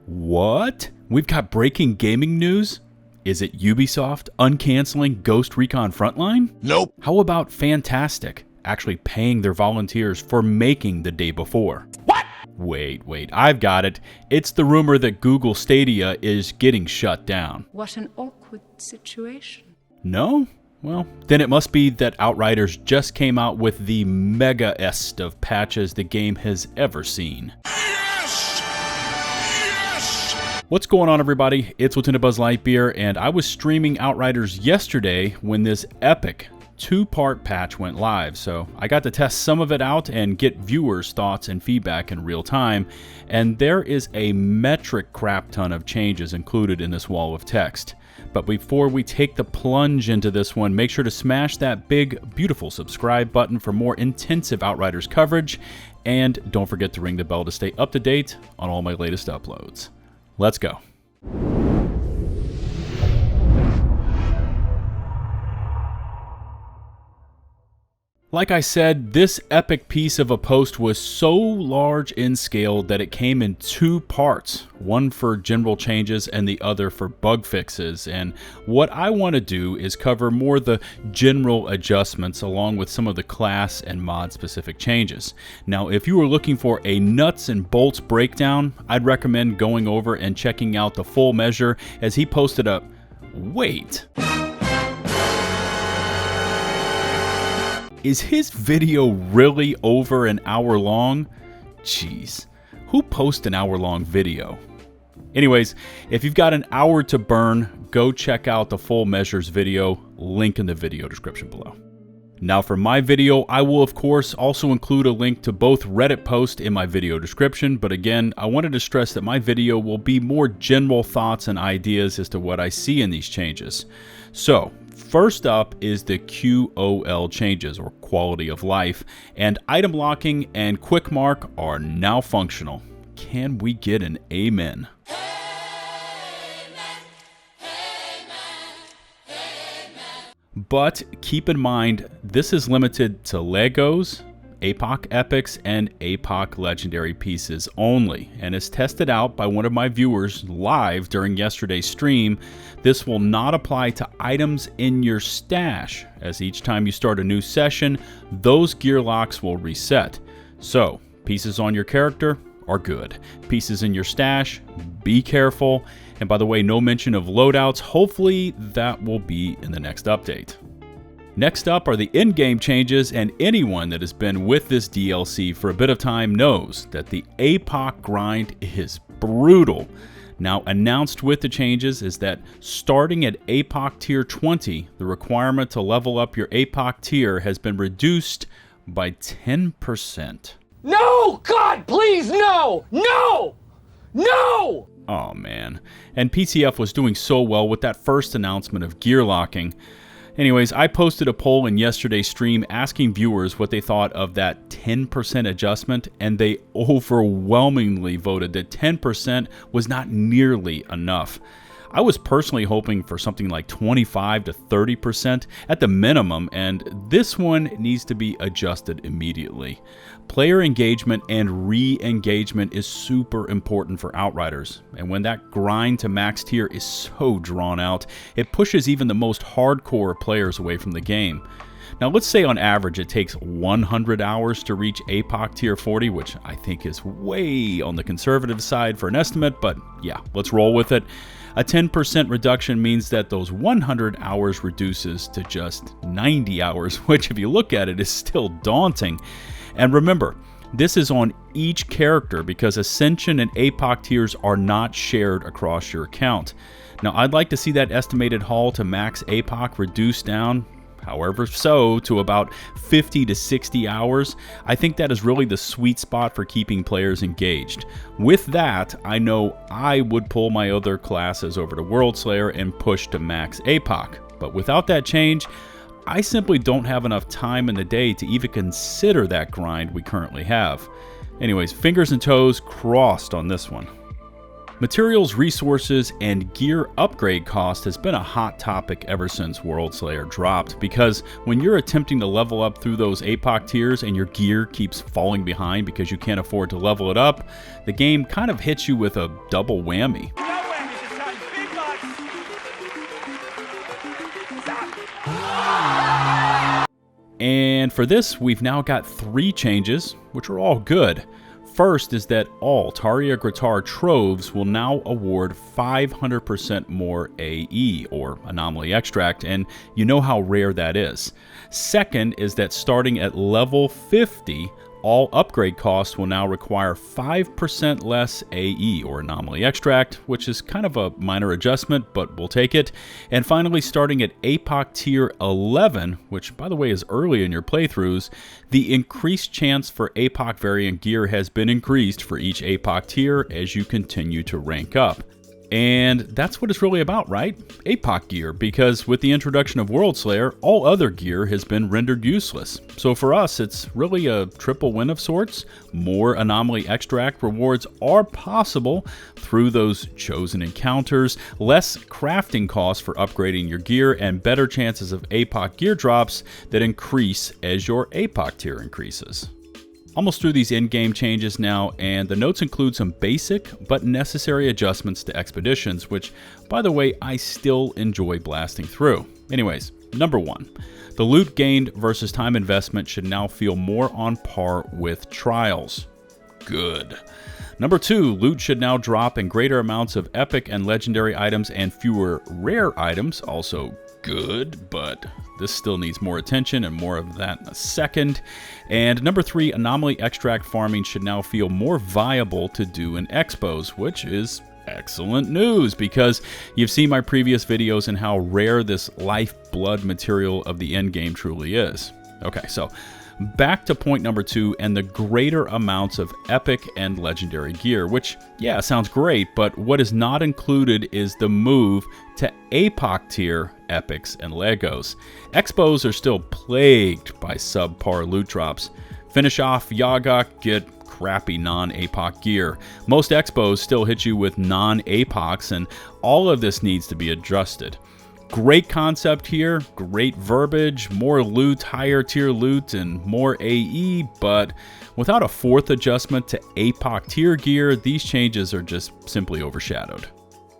What? We've got breaking gaming news? Is it Ubisoft uncanceling Ghost Recon Frontline? Nope. How about Fantastic actually paying their volunteers for making the day before? What? Wait, I've got it. It's the rumor that Google Stadia is getting shut down. What an awkward situation. No? Well, then it must be that Outriders just came out with the mega-est of patches the game has ever seen. Yes! Yes! What's going on, everybody? It's LtBuzzLitebeer, and I was streaming Outriders yesterday when this epic two-part patch went live, so I got to test some of it out and get viewers' thoughts and feedback in real time, and there is a metric crap ton of changes included in this wall of text. But before we take the plunge into this one, make sure to smash that big, beautiful subscribe button for more intensive Outriders coverage, and don't forget to ring the bell to stay up to date on all my latest uploads. Let's go. Like I said, this epic piece of a post was so large in scale that it came in two parts, one for general changes and the other for bug fixes. And what I want to do is cover more the general adjustments along with some of the class and mod specific changes. Now, if you are looking for a nuts and bolts breakdown, I'd recommend going over and checking out the full measure, as he posted up. Wait. Is his video really over an hour long? Jeez, who posts an hour-long video? Anyways, if you've got an hour to burn, go check out the full measures video, link in the video description below. Now for my video, I will of course also include a link to both Reddit posts in my video description, but again, I wanted to stress that my video will be more general thoughts and ideas as to what I see in these changes. So, first up is the QOL changes, or quality of life, and item locking and quick mark are now functional. Can we get an amen? But keep in mind, this is limited to Legos, Apoc Epics, and Apoc Legendary pieces only, and is tested out by one of my viewers live during yesterday's stream. This will not apply to items in your stash, as each time you start a new session, those gear locks will reset. So, pieces on your character are good. Pieces in your stash, be careful. And by the way, no mention of loadouts. Hopefully that will be in the next update. Next up are the in-game changes, and anyone that has been with this DLC for a bit of time knows that the Apoc grind is brutal. Now, announced with the changes is that starting at Apoc Tier 20, the requirement to level up your Apoc tier has been reduced by 10%. No! God, please, no! No! No! Oh man, and PCF was doing so well with that first announcement of gear locking. Anyways, I posted a poll in yesterday's stream asking viewers what they thought of that 10% adjustment, and they overwhelmingly voted that 10% was not nearly enough. I was personally hoping for something like 25 to 30% at the minimum, and this one needs to be adjusted immediately. Player engagement and re-engagement is super important for Outriders, and when that grind to max tier is so drawn out, it pushes even the most hardcore players away from the game. Now let's say on average it takes 100 hours to reach Apoc Tier 40, which I think is way on the conservative side for an estimate, but yeah, let's roll with it. A 10% reduction means that those 100 hours reduces to just 90 hours, which if you look at it is still daunting. And remember, this is on each character because Ascension and Apoc tiers are not shared across your account. Now I'd like to see that estimated haul to max Apoc reduced down, however so, to about 50 to 60 hours. I think that is really the sweet spot for keeping players engaged. With that, I know I would pull my other classes over to Worldslayer and push to max Apoc. But without that change, I simply don't have enough time in the day to even consider that grind we currently have. Anyways, fingers and toes crossed on this one. Materials, resources, and gear upgrade cost has been a hot topic ever since Worldslayer dropped, because when you're attempting to level up through those Apoc tiers and your gear keeps falling behind because you can't afford to level it up, the game kind of hits you with a double whammy. And for this, we've now got 3 changes, which are all good. First is that all Tarja Graatar troves will now award 500% more AE, or anomaly extract, and you know how rare that is. Second is that starting at level 50, all upgrade costs will now require 5% less AE, or anomaly extract, which is kind of a minor adjustment, but we'll take it. And finally, starting at Apoc Tier 11, which by the way is early in your playthroughs, the increased chance for Apoc variant gear has been increased for each Apoc tier as you continue to rank up. And that's what it's really about, right? Apoc gear, because with the introduction of Worldslayer, all other gear has been rendered useless. So for us, it's really a triple win of sorts. More anomaly extract rewards are possible through those chosen encounters, less crafting costs for upgrading your gear, and better chances of Apoc gear drops that increase as your Apoc tier increases. Almost through these in-game changes now, and the notes include some basic but necessary adjustments to expeditions, which, by the way, I still enjoy blasting through. Anyways, number 1. The loot gained versus time investment should now feel more on par with trials. Good. Number 2, loot should now drop in greater amounts of epic and legendary items and fewer rare items, also good, but this still needs more attention, and more of that in a second. And number 3, anomaly extract farming should now feel more viable to do in expos, which is excellent news, because you've seen my previous videos and how rare this lifeblood material of the endgame truly is. Okay, so back to point number 2 and the greater amounts of epic and legendary gear, which, yeah, sounds great, but what is not included is the move to Apoc tier epics and Legos. Expos are still plagued by subpar loot drops. Finish off Yagok, get crappy non-Apoc gear. Most expos still hit you with non-Apocs, and all of this needs to be adjusted. Great concept here, great verbiage, more loot, higher tier loot, and more AE, but without a 4th adjustment to Apoc tier gear, these changes are just simply overshadowed.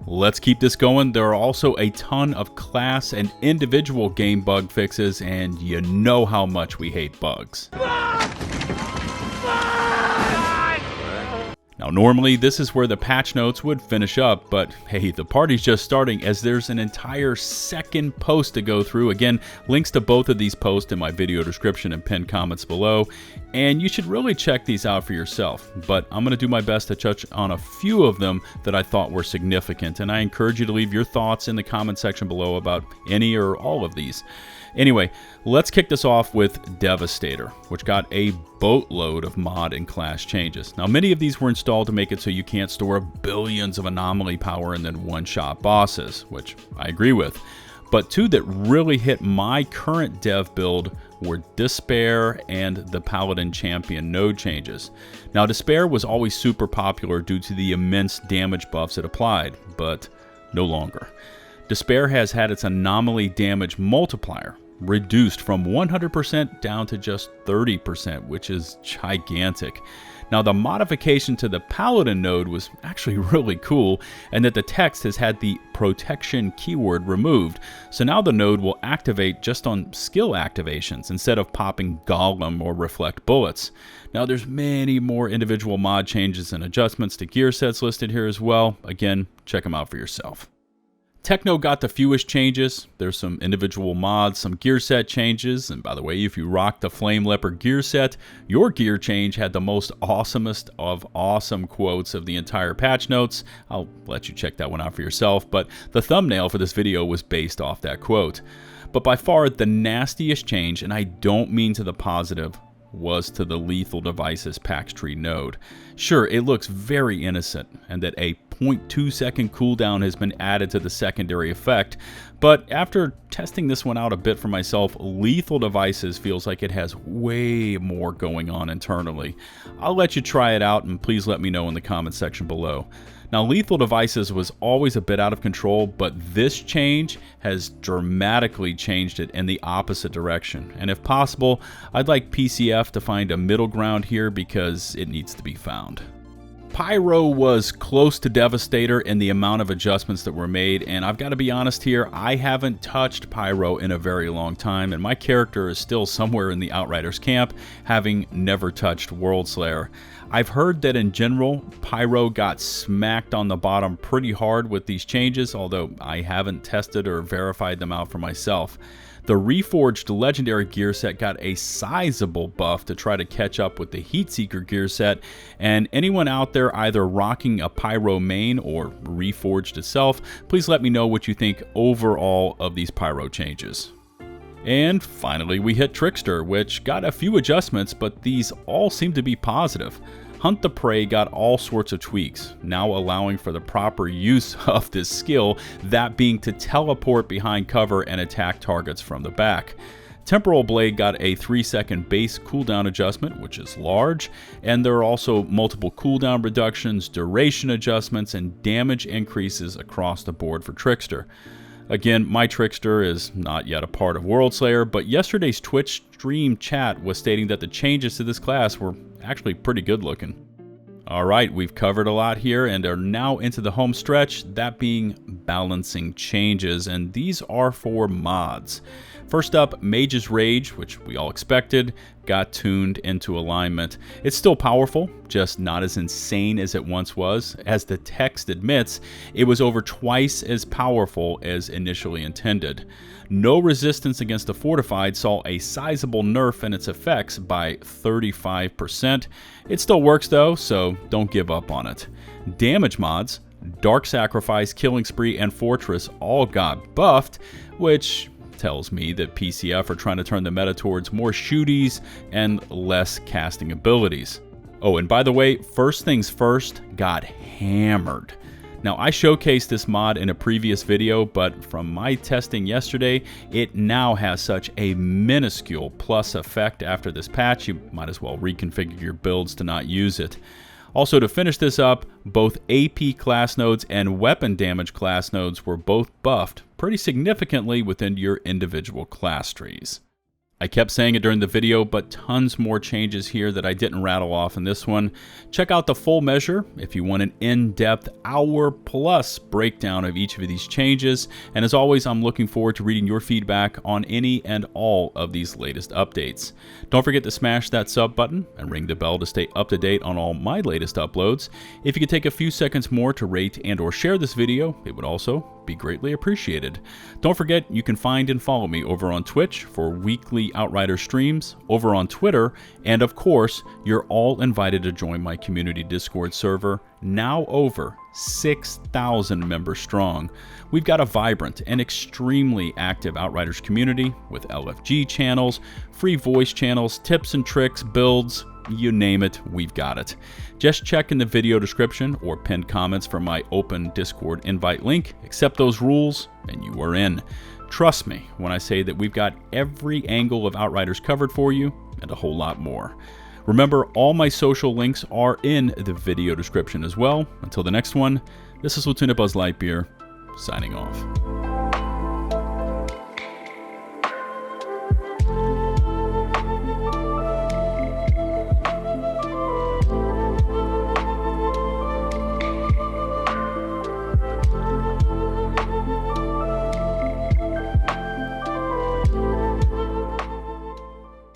Let's keep this going. There are also a ton of class and individual game bug fixes, and you know how much we hate bugs. Now, normally this is where the patch notes would finish up, but hey, the party's just starting, as there's an entire second post to go through. Again, links to both of these posts in my video description and pinned comments below, and you should really check these out for yourself. But I'm going to do my best to touch on a few of them that I thought were significant, and I encourage you to leave your thoughts in the comment section below about any or all of these. Anyway, let's kick this off with Devastator, which got a boatload of mod and class changes. Now, many of these were installed to make it so you can't store billions of anomaly power and then one-shot bosses, which I agree with. But 2 that really hit my current dev build were Despair and the Paladin Champion node changes. Now, Despair was always super popular due to the immense damage buffs it applied, but no longer. Despair has had its anomaly damage multiplier reduced from 100% down to just 30%, which is gigantic. Now, the modification to the Paladin node was actually really cool, and that the text has had the protection keyword removed, so now the node will activate just on skill activations instead of popping Golem or Reflect bullets. Now, there's many more individual mod changes and adjustments to gear sets listed here as well. Again, check them out for yourself. Techno got the fewest changes. There's some individual mods, some gear set changes, and by the way, if you rocked the Flame Leopard gear set, your gear change had the most awesomest of awesome quotes of the entire patch notes. I'll let you check that one out for yourself, but the thumbnail for this video was based off that quote. But by far the nastiest change, and I don't mean to the positive, was to the Lethal Devices Pax Tree node. Sure, it looks very innocent, and that a 0.2 second cooldown has been added to the secondary effect. But after testing this one out a bit for myself, Lethal Devices feels like it has way more going on internally. I'll let you try it out, and please let me know in the comments section below. Now, Lethal Devices was always a bit out of control, but this change has dramatically changed it in the opposite direction. And if possible, I'd like PCF to find a middle ground here because it needs to be found. Pyro was close to Devastator in the amount of adjustments that were made, and I've got to be honest here, I haven't touched Pyro in a very long time, and my character is still somewhere in the Outriders camp, having never touched Worldslayer. I've heard that in general, Pyro got smacked on the bottom pretty hard with these changes, although I haven't tested or verified them out for myself. The reforged Legendary gear set got a sizable buff to try to catch up with the Heatseeker gear set, and anyone out there either rocking a Pyro main or reforged itself, please let me know what you think overall of these Pyro changes. And finally we hit Trickster, which got a few adjustments, but these all seem to be positive. Hunt the Prey got all sorts of tweaks, now allowing for the proper use of this skill, that being to teleport behind cover and attack targets from the back. Temporal Blade got a 3-second base cooldown adjustment, which is large, and there are also multiple cooldown reductions, duration adjustments, and damage increases across the board for Trickster. Again, my Trickster is not yet a part of Worldslayer, but yesterday's Twitch stream chat was stating that the changes to this class were actually pretty good looking. Alright, we've covered a lot here and are now into the home stretch, that being balancing changes, and these are for mods. First up, Mage's Rage, which we all expected, got tuned into alignment. It's still powerful, just not as insane as it once was. As the text admits, it was over twice as powerful as initially intended. No Resistance against the Fortified saw a sizable nerf in its effects by 35%. It still works though, so don't give up on it. Damage mods, Dark Sacrifice, Killing Spree, and Fortress all got buffed, which tells me that PCF are trying to turn the meta towards more shooties and less casting abilities. Oh, and by the way, First Things First got hammered. Now, I showcased this mod in a previous video, but from my testing yesterday, it now has such a minuscule plus effect after this patch, you might as well reconfigure your builds to not use it. Also, to finish this up, both AP class nodes and weapon damage class nodes were both buffed pretty significantly within your individual class trees. I kept saying it during the video, but tons more changes here that I didn't rattle off in this one. Check out the full measure if you want an in-depth hour-plus breakdown of each of these changes. And as always, I'm looking forward to reading your feedback on any and all of these latest updates. Don't forget to smash that sub button and ring the bell to stay up to date on all my latest uploads. If you could take a few seconds more to rate and or share this video, it would also be greatly appreciated. Don't forget, you can find and follow me over on Twitch for weekly Outriders streams, over on Twitter, and of course, you're all invited to join my community Discord server, now over 6,000 members strong. We've got a vibrant and extremely active Outriders community with LFG channels, free voice channels, tips and tricks, builds, you name it, we've got it. Just check in the video description or pinned comments for my open Discord invite link. Accept those rules and you are in. Trust me when I say that we've got every angle of Outriders covered for you and a whole lot more. Remember, all my social links are in the video description as well. Until the next one, this is LtBuzzLitebeer signing off.